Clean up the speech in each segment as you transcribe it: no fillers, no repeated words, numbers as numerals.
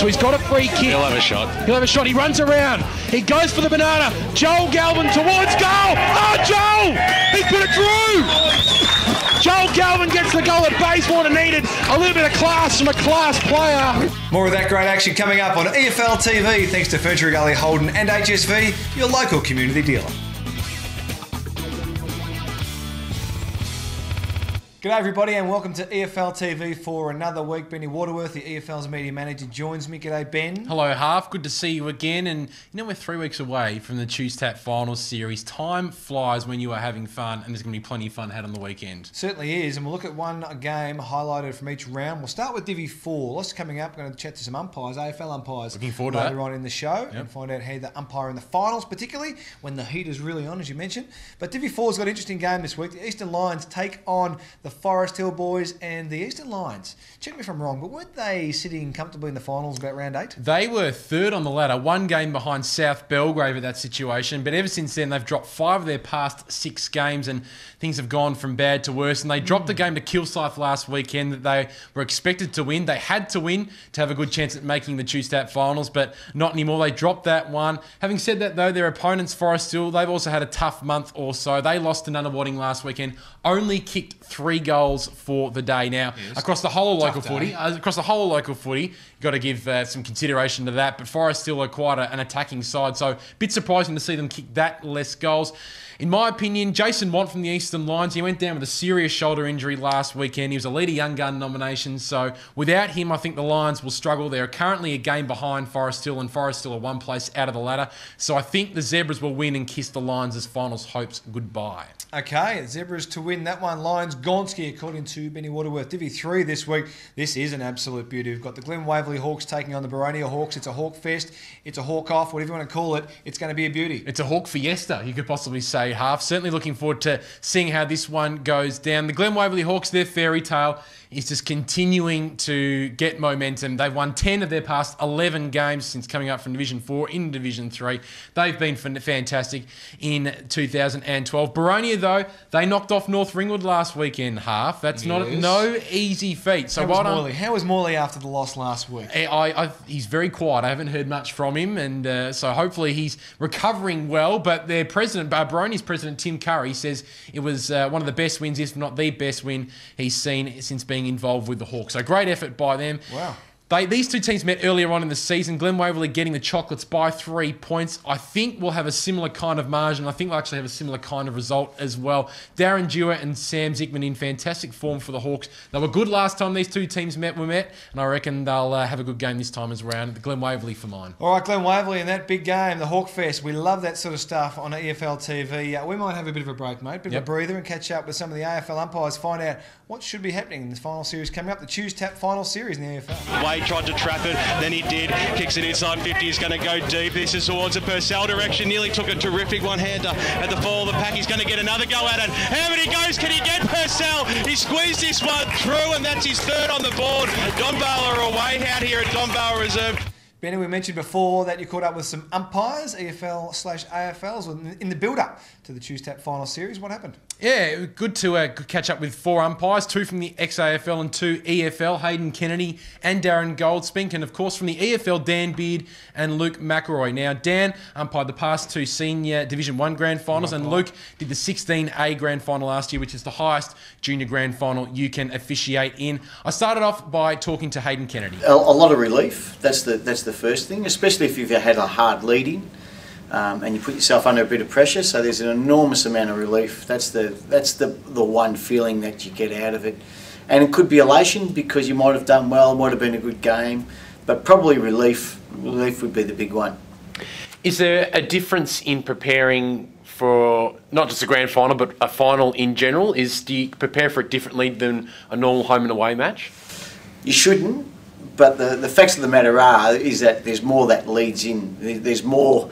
so he's got a free kick. He'll have a shot. He'll have a shot. He runs around. He goes for the banana. Joel Galvin towards goal. Oh, Joel! He put it through! Joel Galvin gets the goal that Bayswater needed. A little bit of class from a class player. More of that great action coming up on EFL TV, thanks to Ferntree, Gully, Holden and HSV, your local community dealer. G'day everybody and welcome to EFL TV for another week. Benny Waterworth, the EFL's media manager, joins me. G'day Ben. Hello Half, good to see you again. And you know, we're 3 weeks away from the Choose Tap Finals series. Time flies when you are having fun, and there's going to be plenty of fun had on the weekend. Certainly is, and we'll look at one game highlighted from each round. We'll start with Divi 4. Lots coming up. We're going to chat to some umpires, AFL umpires. Looking forward to that. Later on in the show, and find out how the umpire in the finals, particularly when the heat is really on, as you mentioned. But Divi 4's got an interesting game this week. The Eastern Lions take on the Forest Hill Boys. And the Eastern Lions, check me if I'm wrong, but weren't they sitting comfortably in the finals about round 8? They were third on the ladder, one game behind South Belgrave at that situation, but ever since then they've dropped 5 of their past 6 games and things have gone from bad to worse. And they dropped a game to Kilsyth last weekend that they were expected to win. They had to win to have a good chance at making the Choose Tap finals, but not anymore. They dropped that one. Having said that though, their opponents, Forest Hill, they've also had a tough month or so. They lost to Nunawading last weekend, only kicked 3 goals for the day. Now, across the whole local footy, you've got to give some consideration to that. But Forest still are quite an attacking side, so a bit surprising to see them kick that less goals. In my opinion, Jason Want from the Eastern Lions, he went down with a serious shoulder injury last weekend. He was a Leader Young Gun nomination, so without him, I think the Lions will struggle. They're currently a game behind Forest Hill, and Forest Hill are one place out of the ladder. So I think the Zebras will win and kiss the Lions' finals hopes goodbye. Okay, Zebras to win that one. Lions Gonski, according to Benny Waterworth. Divi 3 this week. This is an absolute beauty. We've got the Glen Waverley Hawks taking on the Baronia Hawks. It's a Hawk Fest. It's a Hawk Off, whatever you want to call it. It's going to be a beauty. It's a Hawk Fiesta, you could possibly say, Half. Certainly looking forward to seeing how this one goes down. The Glen Waverley Hawks, their fairy tale is just continuing to get momentum. They've won 10 of their past 11 games since coming up from Division 4 into Division 3. They've been fantastic in 2012. Baronia, though, they knocked off North Ringwood last weekend, Half. That's no easy feat. So How was Morley after the loss last week? He's very quiet. I haven't heard much from him, and so hopefully he's recovering well. But their president, Baroni's president, Tim Curry, says it was one of the best wins, if not the best win he's seen since being involved with the Hawks. So great effort by them. Wow. These two teams met earlier on in the season. Glen Waverley getting the chocolates by 3 points. I think we'll have a similar kind of margin. I think we'll actually have a similar kind of result as well. Darren Dewar and Sam Zickman in fantastic form for the Hawks. They were good last time these two teams met, and I reckon they'll have a good game this time as around. Glen Waverley for mine. All right, Glen Waverley in that big game, the Hawk Fest. We love that sort of stuff on EFL TV. We might have a bit of a break, mate, bit of a breather, and catch up with some of the AFL umpires, find out what should be happening in this final series coming up, the Choose Tap final series in the AFL. Wade tried to trap it, then he did. Kicks it inside 50, he's going to go deep. This is towards the Purcell direction. Nearly took a terrific one-hander at the fall of the pack. He's going to get another go at it. How many goes can he get, Purcell? He squeezed this one through, and that's his 3rd on the board. Donbala are away out here at Donbala Reserve. Benny, we mentioned before that you caught up with some umpires, EFL/AFLs, in the build-up to the Choose Tap final series. What happened? Yeah, good to catch up with 4 umpires, 2 from the ex-AFL and 2 EFL, Hayden Kennedy and Darren Goldspink, and of course from the EFL, Dan Beard and Luke McElroy. Now, Dan umpired the past 2 senior Division 1 grand finals, and Luke did the 16A grand final last year, which is the highest junior grand final you can officiate in. I started off by talking to Hayden Kennedy. A lot of relief. That's the first thing, especially if you've had a hard lead-in. And you put yourself under a bit of pressure, so there's an enormous amount of relief. That's the one feeling that you get out of it. And it could be elation because you might have done well, might have been a good game, but probably relief would be the big one. Is there a difference in preparing for not just a grand final, but a final in general? Do you prepare for it differently than a normal home and away match? You shouldn't, but the facts of the matter is that there's more that leads in. There's more.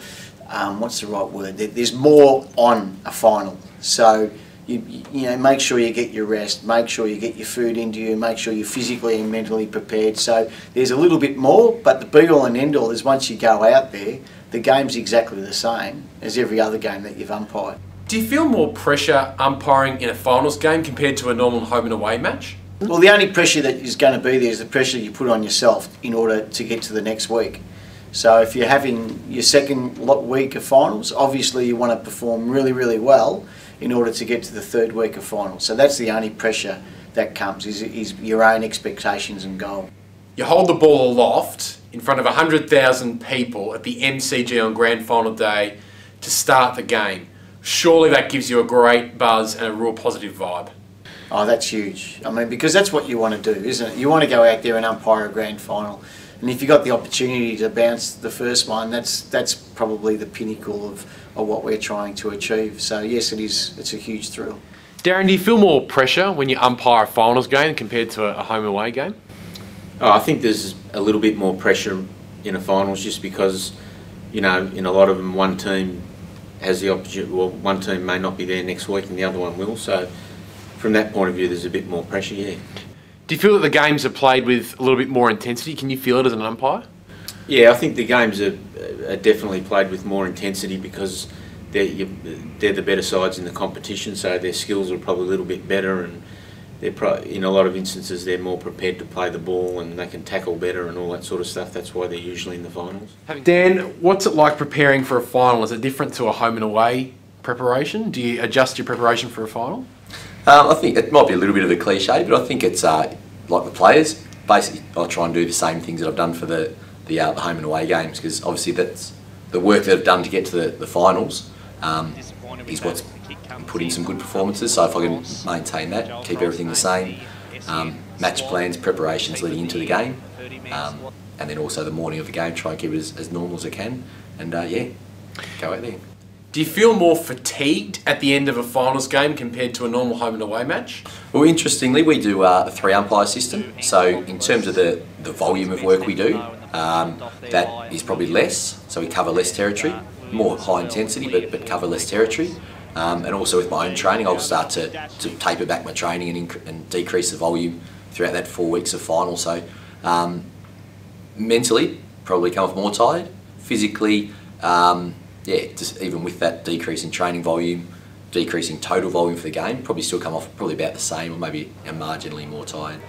What's the right word? There's more on a final. So you know, make sure you get your rest, make sure you get your food into you, make sure you're physically and mentally prepared. So there's a little bit more, but the be all and end all is once you go out there, the game's exactly the same as every other game that you've umpired. Do you feel more pressure umpiring in a finals game compared to a normal home and away match? Well, the only pressure that is going to be there is the pressure you put on yourself in order to get to the next week. So if you're having your second week of finals, obviously you want to perform really, really well in order to get to the third week of finals. So that's the only pressure that comes, is your own expectations and goal. You hold the ball aloft in front of 100,000 people at the MCG on Grand Final day to start the game. Surely that gives you a great buzz and a real positive vibe. Oh, that's huge. I mean, because that's what you want to do, isn't it? You want to go out there and umpire a grand final. And if you got the opportunity to bounce the first one, that's probably the pinnacle of what we're trying to achieve. So yes, it is. It's a huge thrill. Darren, do you feel more pressure when you umpire a finals game compared to a home away game? Oh, I think there's a little bit more pressure in a finals just because, you know, in a lot of them, one team has the opportunity. Well, one team may not be there next week and the other one will. So from that point of view, there's a bit more pressure. Yeah. Do you feel that the games are played with a little bit more intensity? Can you feel it as an umpire? Yeah, I think the games are definitely played with more intensity because they're the better sides in the competition, so their skills are probably a little bit better, and in a lot of instances they're more prepared to play the ball and they can tackle better and all that sort of stuff. That's why they're usually in the finals. Dan, what's it like preparing for a final? Is it different to a home and away preparation? Do you adjust your preparation for a final? I think it might be a little bit of a cliche, but I think it's like the players. Basically, I try and do the same things that I've done for the home and away games, because obviously that's the work that I've done to get to the finals is what's put in some good performances. So if I can maintain that, keep everything the same, match plans, preparations leading into the game, and then also the morning of the game, try and keep it as normal as I can, and yeah, go out there. Do you feel more fatigued at the end of a finals game compared to a normal home and away match? Well, interestingly, we do a 3-umpire system. So in terms of the volume of work we do, that is probably less. So we cover less territory, more high intensity, but cover less territory. And also with my own training, I'll start to taper back my training and decrease the volume throughout that 4 weeks of final. So mentally, probably come off more tired. Physically, yeah, just even with that decrease in training volume, decreasing total volume for the game, probably still come off probably about the same, or maybe marginally more tired.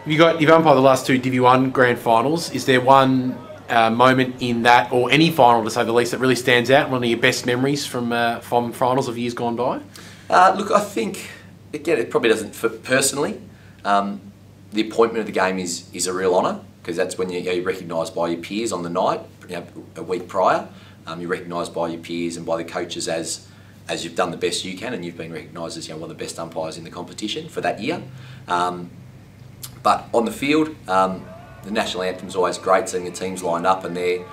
You've umpired the last 2 Div 1 grand finals. Is there one moment in that, or any final to say the least, that really stands out? One of your best memories from finals of years gone by? Look, I think again it probably doesn't fit personally. The appointment of the game is a real honour, because that's when you're recognised by your peers on the night, a week prior. You're recognised by your peers and by the coaches as you've done the best you can, and you've been recognised as one of the best umpires in the competition for that year. But on the field, the national anthem's always great, seeing the teams lined up and they're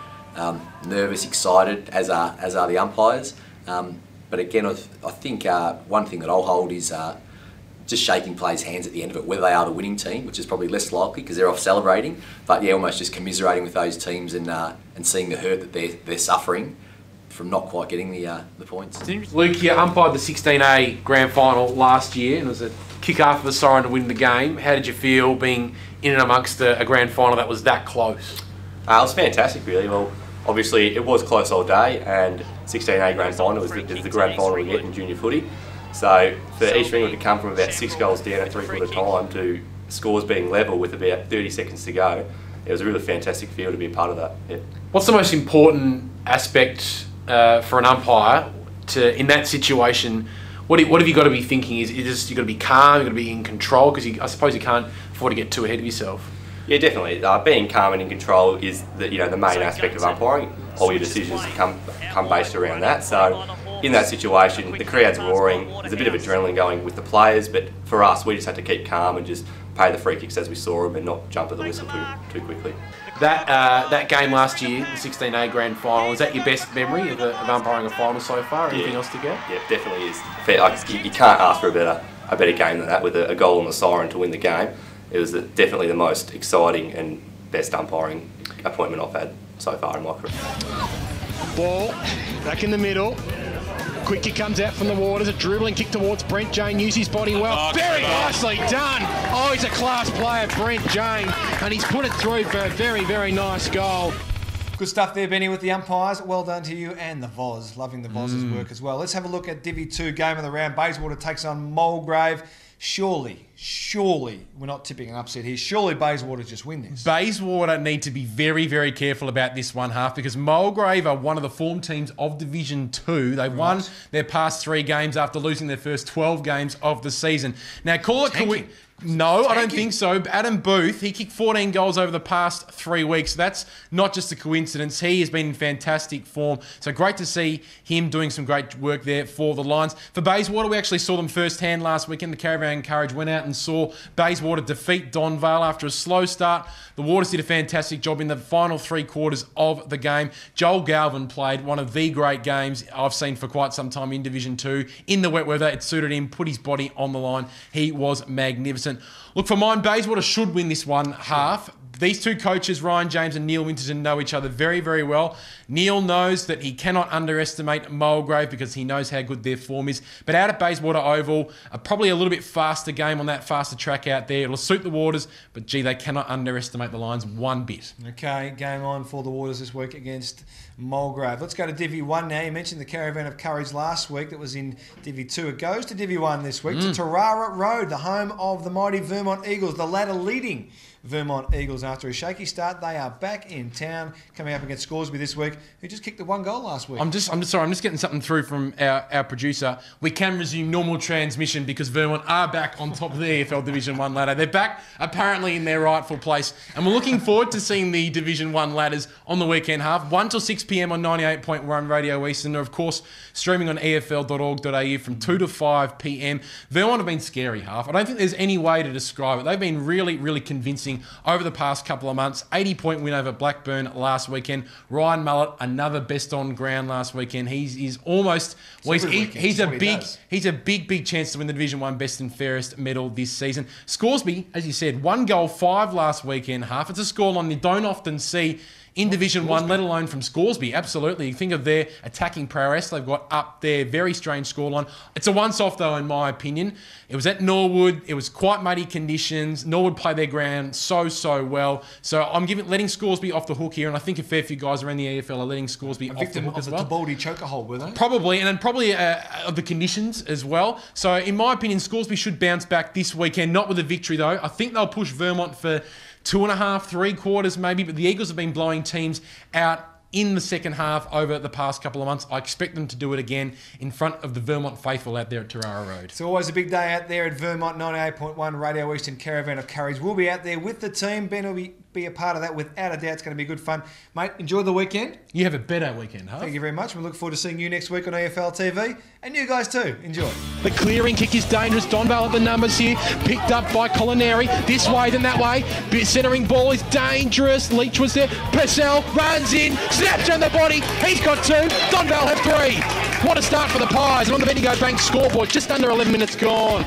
nervous, excited, as are the umpires. But again, I think one thing that I'll hold is just shaking players' hands at the end of it, whether they are the winning team, which is probably less likely because they're off celebrating, but yeah, almost just commiserating with those teams and seeing the hurt that they're suffering from not quite getting the points. Luke, you umpired the 16A grand final last year, and it was a kick after the siren to win the game. How did you feel being in and amongst a grand final that was that close? It was fantastic, really. Well, obviously it was close all day, and 16A grand final is the grand final we get in junior footy. So for East Ringwood to come from about 6 goals down at 3/4 time to scores being level with about 30 seconds to go, it was a really fantastic feel to be a part of that. Yeah. What's the most important aspect for an umpire in that situation? What have you got to be thinking? Is you've got to be calm, you've got to be in control, because I suppose you can't afford to get too ahead of yourself. Yeah, definitely. Being calm and in control is the main aspect of umpiring. All your decisions come based around that. So in that situation, the crowd's roaring. There's a bit of adrenaline going with the players, but for us, we just had to keep calm and just pay the free kicks as we saw them and not jump at the whistle too quickly. That game last year, the 16A grand final, is that your best memory of umpiring a final so far? Anything else to get? Yeah, definitely is. You can't ask for a better game than that, with a goal on the siren to win the game. It was definitely the most exciting and best umpiring appointment I've had so far in my career. Ball back in the middle. Quick kick comes out from the waters. A dribbling kick towards Brent Jane. Uses his body well. Very nicely done. Oh, he's a class player, Brent Jane. And he's put it through for a very, very nice goal. Good stuff there, Benny, with the umpires. Well done to you and the Voz. Loving the Voz's work as well. Let's have a look at Div 2 game of the round. Bayswater takes on Mulgrave. surely, we're not tipping an upset here. Surely Bayswater just win this. Bayswater need to be very, very careful about this one half because Mulgrave are one of the form teams of Division 2. They won their past 3 games after losing their first 12 games of the season. Now, call it no, I don't think so. Adam Booth, he kicked 14 goals over the past 3 weeks. That's not just a coincidence. He has been in fantastic form. So great to see him doing some great work there for the Lions. For Bayswater, we actually saw them firsthand last weekend. The Caravan Courage went out and saw Bayswater defeat Donvale after a slow start. The Waters did a fantastic job in the final 3 quarters of the game. Joel Galvin played one of the great games I've seen for quite some time in Division 2. In the wet weather, it suited him, put his body on the line. He was magnificent. Look, for mine, Bayswater should win this one half. These 2 coaches, Ryan James and Neil Winterton, know each other very, very well. Neil knows that he cannot underestimate Mulgrave because he knows how good their form is. But out at Bayswater Oval, probably a little bit faster game on that faster track out there. It'll suit the Waters, but gee, they cannot underestimate the Lions one bit. Okay, game on for the Waters this week against Mulgrave. Let's go to Divi 1 now. You mentioned the Caravan of Courage last week that was in Divi 2. It goes to Divi 1 this week to Tarara Road, the home of the mighty Vermont Eagles, the ladder leading Vermont Eagles. After a shaky start, they are back in town, coming up against Scoresby this week, who just kicked the 1 goal last week. I'm just getting something through from our producer. We can resume normal transmission because Vermont are back on top of the EFL Division 1 ladder. They're back apparently in their rightful place, and we're looking forward to seeing the Division 1 ladders on the weekend half, 1 till 6 p.m. on 98.1 Radio Eastern, or of course streaming on EFL.org.au from 2 to 5 p.m. Vermont have been scary half. I don't think there's any way to describe it. They've been really, really convincing over the past couple of months. 80-point win over Blackburn last weekend. Ryan Mullett, another best on ground last weekend. He's almost... Well, he's a big chance to win the Division 1 Best and Fairest medal this season. Scoresby, as you said, 1 goal, 5 last weekend half. It's a scoreline you don't often see in Division 1, let alone from Scoresby. Absolutely. You think of their attacking prowess they've got up there. Very strange scoreline. It's a once-off, though, in my opinion. It was at Norwood. It was quite muddy conditions. Norwood play their ground so well. So I'm letting Scoresby off the hook here, and I think a fair few guys around the EFL are letting Scoresby off the hook as well. Victim of the Tabaldi choker hold, were they? Probably, and then probably of the conditions as well. So in my opinion, Scoresby should bounce back this weekend. Not with a victory, though. I think they'll push Vermont for 2.5, 3 quarters maybe, but the Eagles have been blowing teams out in the second half over the past couple of months. I expect them to do it again in front of the Vermont faithful out there at Tarara Road. It's always a big day out there at Vermont. 98.1 Radio Eastern Caravan of Courage. We'll be out there with the team. Ben will be a part of that without a doubt. It's going to be good fun. Mate, enjoy the weekend. You have a better weekend, huh? Thank you very much. We look forward to seeing you next week on EFL TV. And you guys too. Enjoy. The clearing kick is dangerous. Donvale at the numbers here. Picked up by Culinary. This way, then that way. Centering ball is dangerous. Leach was there. Purcell runs in. Snaps down the body. He's got 2. Donvale have 3. What a start for the Pies. And on the Bendigo Bank scoreboard, just under 11 minutes gone.